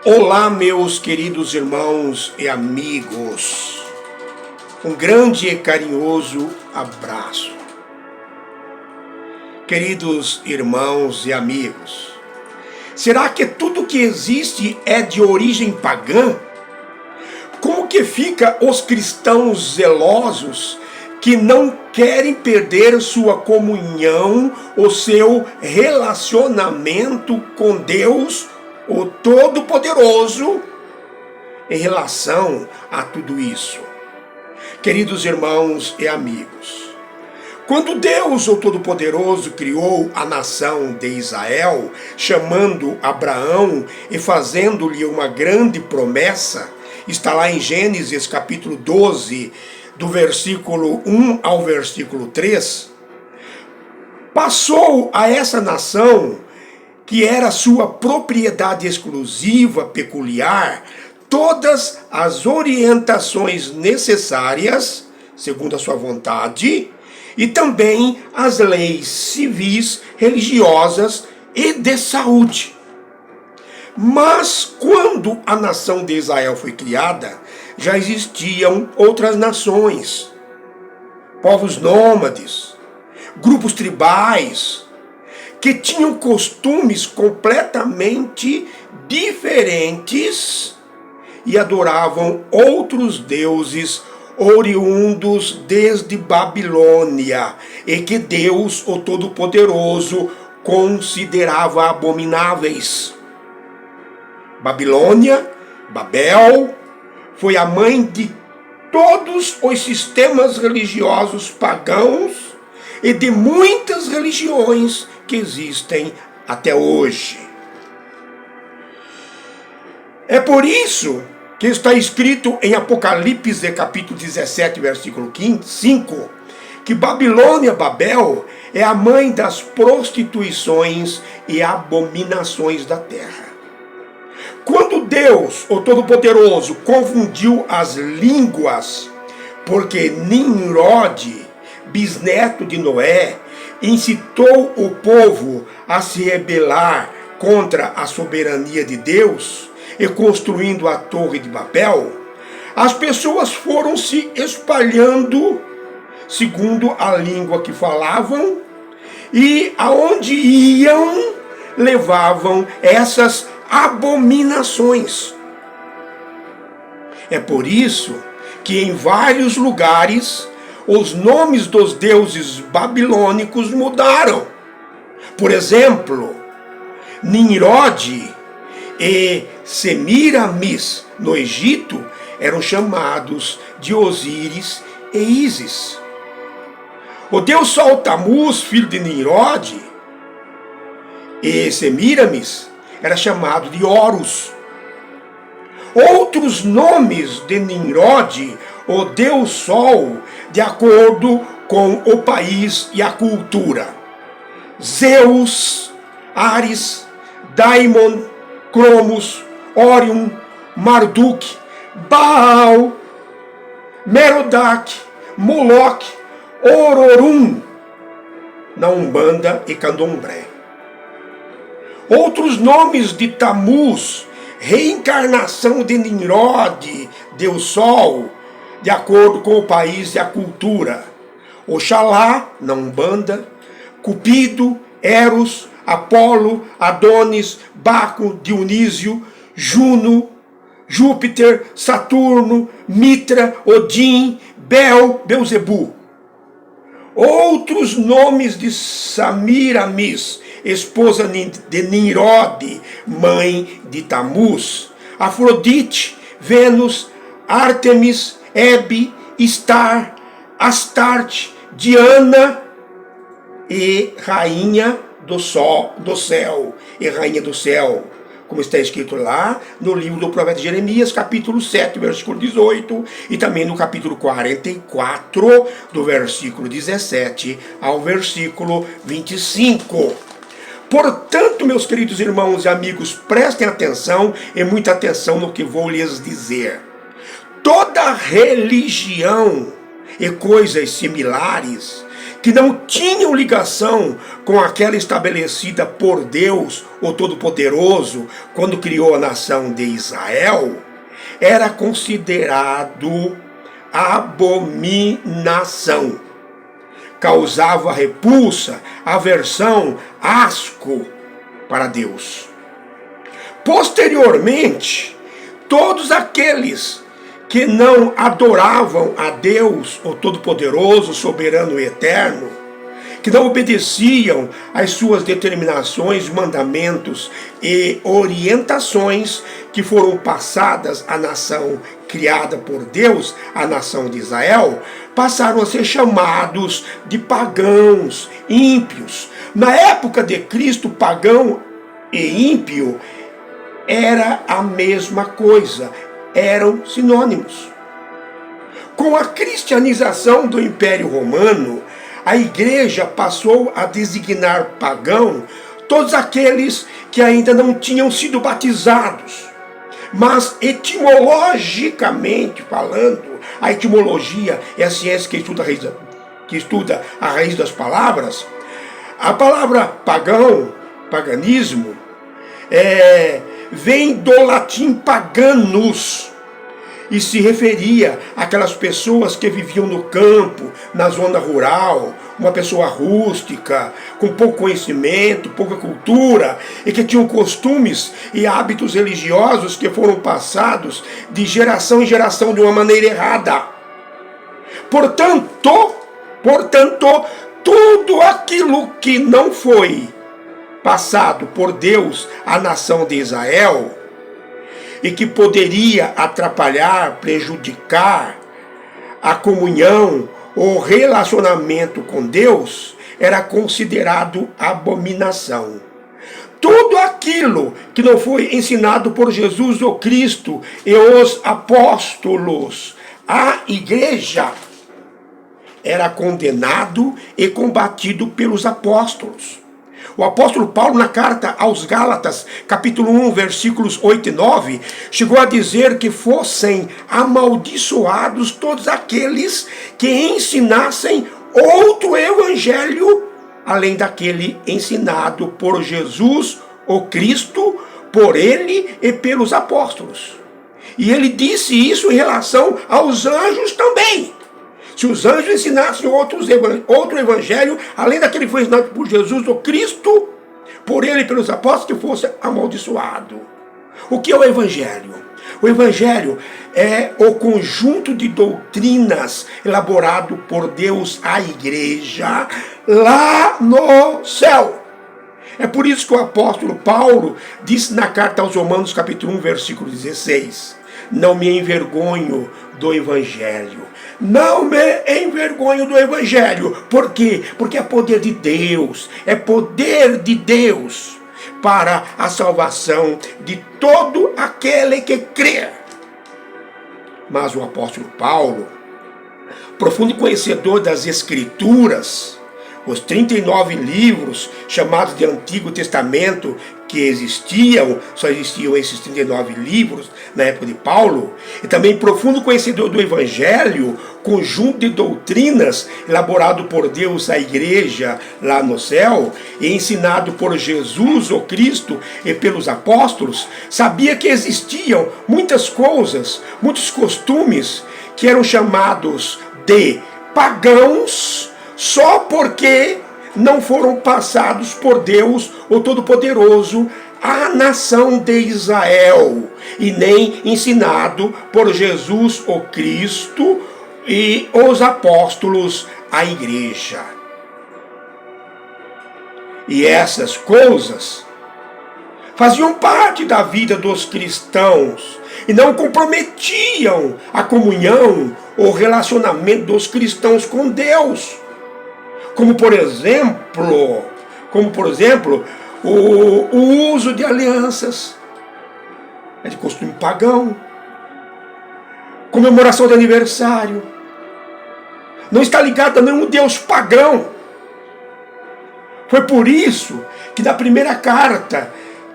Olá, meus queridos irmãos e amigos. Um grande e carinhoso abraço. Queridos irmãos e amigos, será que tudo que existe é de origem pagã? Como que fica os cristãos zelosos que não querem perder sua comunhão, o seu relacionamento com Deus, o Todo-Poderoso, em relação a tudo isso? Queridos irmãos e amigos, quando Deus, o Todo-Poderoso, criou a nação de Israel, chamando Abraão e fazendo-lhe uma grande promessa, está lá em Gênesis capítulo 12, do versículo 1 ao versículo 3, passou a essa nação, que era sua propriedade exclusiva, peculiar, todas as orientações necessárias, segundo a sua vontade, e também as leis civis, religiosas e de saúde. Mas quando a nação de Israel foi criada, já existiam outras nações, povos nômades, grupos tribais, que tinham costumes completamente diferentes e adoravam outros deuses oriundos desde Babilônia, e que Deus, o Todo-Poderoso, considerava abomináveis. Babilônia, Babel, foi a mãe de todos os sistemas religiosos pagãos e de muitas religiões que existem até hoje. É por isso que está escrito em Apocalipse capítulo 17, versículo 5, que Babilônia, Babel, é a mãe das prostituições e abominações da terra. Quando Deus, o Todo-Poderoso, confundiu as línguas, porque Nimrod, bisneto de Noé, incitou o povo a se rebelar contra a soberania de Deus e construindo a Torre de Babel, as pessoas foram se espalhando segundo a língua que falavam, e aonde iam levavam essas abominações. É por isso que em vários lugares os nomes dos deuses babilônicos mudaram. Por exemplo, Nimrod e Semiramis no Egito eram chamados de Osíris e Ísis. O deus Sol Tamuz, filho de Nimrod e Semiramis, era chamado de Horus. Outros nomes de Nimrod, o deus Sol, de acordo com o país e a cultura: Zeus, Ares, Daimon, Cronos, Orion, Marduk, Baal, Merodach, Moloch, Ororum, na Umbanda e Candomblé. Outros nomes de Tamuz, reencarnação de Nimrod, Deus Sol, de acordo com o país e a cultura: Oxalá, na Umbanda, Cupido, Eros, Apolo, Adonis, Baco, Dionísio, Juno, Júpiter, Saturno, Mitra, Odin, Bel, Beuzebu. Outros nomes de Samiramis, esposa de Nimrod, mãe de Tamuz: Afrodite, Vênus, Ártemis, Hebe, Star, Astarte, Diana e Rainha do Céu, e Rainha do Céu, como está escrito lá no livro do profeta Jeremias, capítulo 7, versículo 18, e também no capítulo 44, do versículo 17 ao versículo 25. Portanto, meus queridos irmãos e amigos, prestem atenção e muita atenção no que vou lhes dizer. Toda religião e coisas similares que não tinham ligação com aquela estabelecida por Deus, o Todo-Poderoso, quando criou a nação de Israel, era considerado abominação. Causava repulsa, aversão, asco para Deus. Posteriormente, todos aqueles que não adoravam a Deus, o Todo-Poderoso, Soberano e Eterno, que não obedeciam às suas determinações, mandamentos e orientações que foram passadas à nação criada por Deus, a nação de Israel, passaram a ser chamados de pagãos, ímpios. Na época de Cristo, pagão e ímpio era a mesma coisa, eram sinônimos. Com a cristianização do Império Romano, a igreja passou a designar pagão todos aqueles que ainda não tinham sido batizados. Mas etimologicamente falando, a etimologia é a ciência que estuda a raiz das palavras. A palavra pagão, paganismo, vem do latim paganus, e se referia àquelas pessoas que viviam no campo, na zona rural, uma pessoa rústica, com pouco conhecimento, pouca cultura, e que tinham costumes e hábitos religiosos que foram passados de geração em geração de uma maneira errada. Portanto, tudo aquilo que não foi passado por Deus à nação de Israel, e que poderia atrapalhar, prejudicar a comunhão ou relacionamento com Deus, era considerado abominação. Tudo aquilo que não foi ensinado por Jesus o Cristo e os apóstolos à igreja era condenado e combatido pelos apóstolos. O apóstolo Paulo, na carta aos Gálatas, capítulo 1, versículos 8 e 9, chegou a dizer que fossem amaldiçoados todos aqueles que ensinassem outro evangelho, além daquele ensinado por Jesus, o Cristo, por ele e pelos apóstolos. E ele disse isso em relação aos anjos também. Se os anjos ensinassem outro evangelho, além daquele que foi ensinado por Jesus, o Cristo, por ele e pelos apóstolos, que fosse amaldiçoado. O que é o evangelho? O evangelho é o conjunto de doutrinas elaborado por Deus à igreja lá no céu. É por isso que o apóstolo Paulo disse na carta aos Romanos, capítulo 1, versículo 16, não me envergonho do evangelho. Não me envergonho do evangelho. Por quê? Porque é poder de Deus. É poder de Deus para a salvação de todo aquele que crê. Mas o apóstolo Paulo, profundo conhecedor das Escrituras, os 39 livros chamados de Antigo Testamento que só existiam esses 39 livros na época de Paulo, e também profundo conhecedor do Evangelho, conjunto de doutrinas elaborado por Deus à igreja lá no céu, e ensinado por Jesus, o Cristo, e pelos apóstolos, sabia que existiam muitas coisas, muitos costumes, que eram chamados de pagãos, só porque não foram passados por Deus, o Todo-Poderoso, à nação de Israel, e nem ensinado por Jesus, o Cristo, e os apóstolos à igreja. E essas coisas faziam parte da vida dos cristãos e não comprometiam a comunhão ou relacionamento dos cristãos com Deus. Como por exemplo, o uso de alianças, é de costume pagão, comemoração de aniversário, não está ligado a nenhum deus pagão. Foi por isso que na primeira carta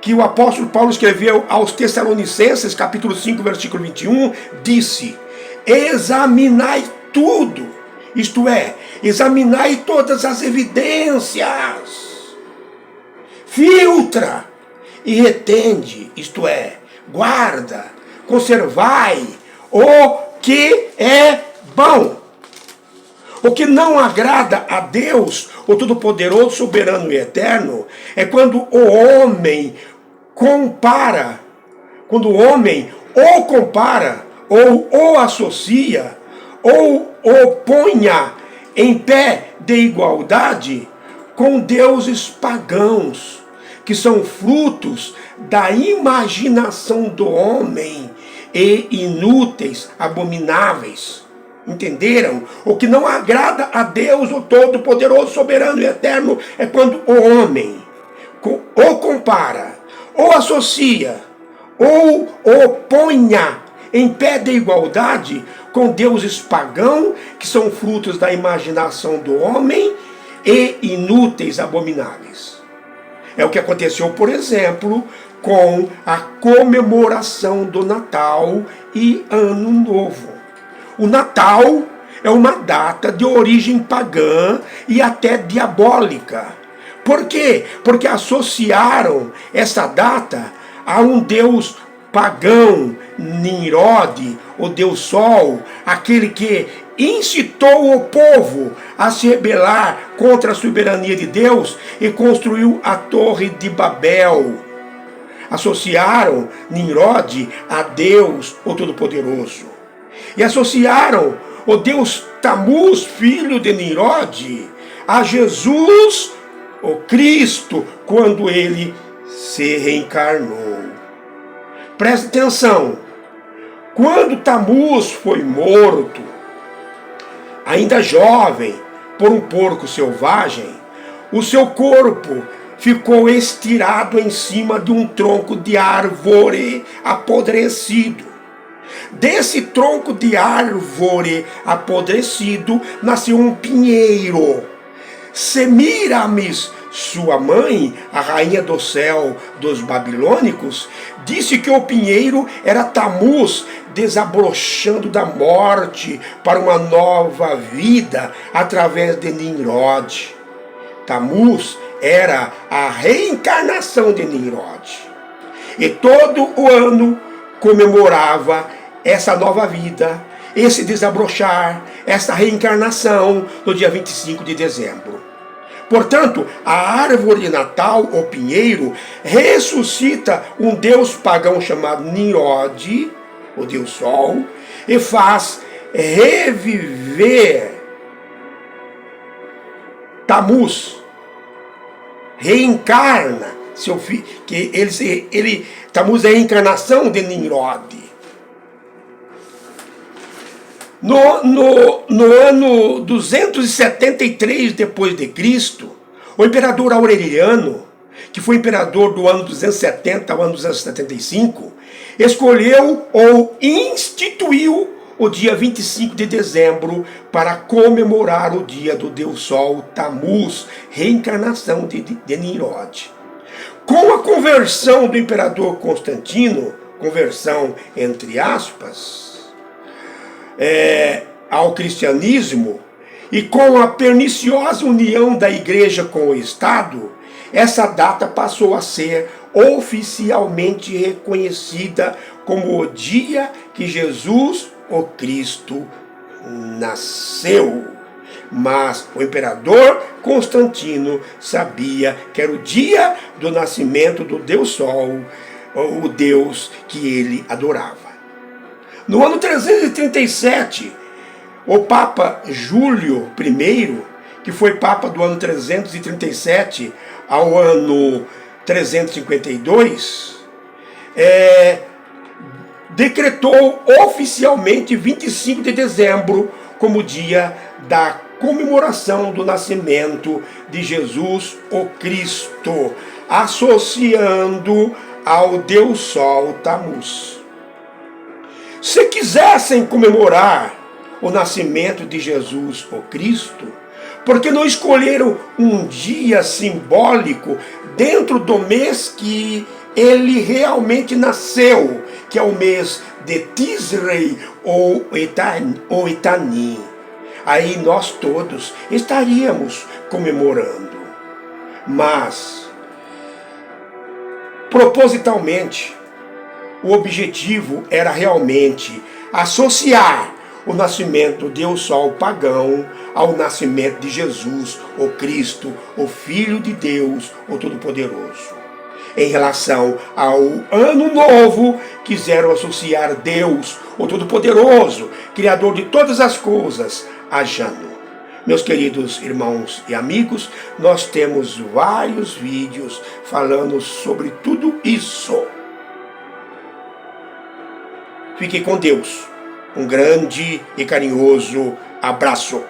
que o apóstolo Paulo escreveu aos Tessalonicenses, capítulo 5, versículo 21, disse: examinai tudo, isto é, examinai todas as evidências, filtra e retende, isto é, guarda, conservai o que é bom. O que não agrada a Deus, o Todo-Poderoso, Soberano e Eterno, é quando o homem compara, quando o homem ou compara, ou o associa, ou o ponha em pé de igualdade com deuses pagãos, que são frutos da imaginação do homem e inúteis, abomináveis. Entenderam? O que não agrada a Deus, o Todo-Poderoso, Soberano e Eterno, é quando o homem ou compara, ou associa, ou o ponha em pé de igualdade com deuses pagãos, que são frutos da imaginação do homem e inúteis, abomináveis. É o que aconteceu, por exemplo, com a comemoração do Natal e Ano Novo. O Natal é uma data de origem pagã e até diabólica. Por quê? Porque associaram essa data a um deus pagão, Nimrod, o deus Sol, aquele que incitou o povo a se rebelar contra a soberania de Deus e construiu a Torre de Babel. Associaram Nimrod a Deus, o Todo-Poderoso. E associaram o deus Tamuz, filho de Nimrod, a Jesus, o Cristo, quando ele se reencarnou. Preste atenção. Quando Tamuz foi morto, ainda jovem, por um porco selvagem, o seu corpo ficou estirado em cima de um tronco de árvore apodrecido. Desse tronco de árvore apodrecido nasceu um pinheiro. Semiramis, sua mãe, a rainha do céu dos babilônicos, disse que o pinheiro era Tamuz, desabrochando da morte para uma nova vida através de Nimrod. Tamuz era a reencarnação de Nimrod. E todo o ano comemorava essa nova vida, esse desabrochar, essa reencarnação no dia 25 de dezembro. Portanto, a árvore de Natal, o pinheiro, ressuscita um deus pagão chamado Nimrod, o deus Sol, e faz reviver Tamuz, reencarna seu filho, que Tamuz é a reencarnação de Nimrod. No ano 273 depois de Cristo, o imperador Aureliano, que foi imperador do ano 270 ao ano 275, escolheu ou instituiu o dia 25 de dezembro para comemorar o dia do Deus Sol Tamuz, reencarnação de Nimrod. Com a conversão do imperador Constantino, conversão entre aspas, ao cristianismo, e com a perniciosa união da igreja com o Estado, essa data passou a ser oficialmente reconhecida como o dia que Jesus, o Cristo, nasceu. Mas o imperador Constantino sabia que era o dia do nascimento do Deus Sol, o Deus que ele adorava. No ano 337, o Papa Júlio I, que foi Papa do ano 337 ao ano 352, decretou oficialmente 25 de dezembro como dia da comemoração do nascimento de Jesus, o Cristo, associando ao Deus Sol Tamuz. Se quisessem comemorar o nascimento de Jesus, o Cristo, por que não escolheram um dia simbólico dentro do mês que ele realmente nasceu, que é o mês de Tisrei ou Etani? aí nós todos estaríamos comemorando. Mas, propositalmente, o objetivo era realmente associar o nascimento do Deus Sol pagão ao nascimento de Jesus, o Cristo, o Filho de Deus, o Todo-Poderoso. Em relação ao Ano Novo, quiseram associar Deus, o Todo-Poderoso, Criador de todas as coisas, a Jano. Meus queridos irmãos e amigos, nós temos vários vídeos falando sobre tudo isso. Fique com Deus. Um grande e carinhoso abraço.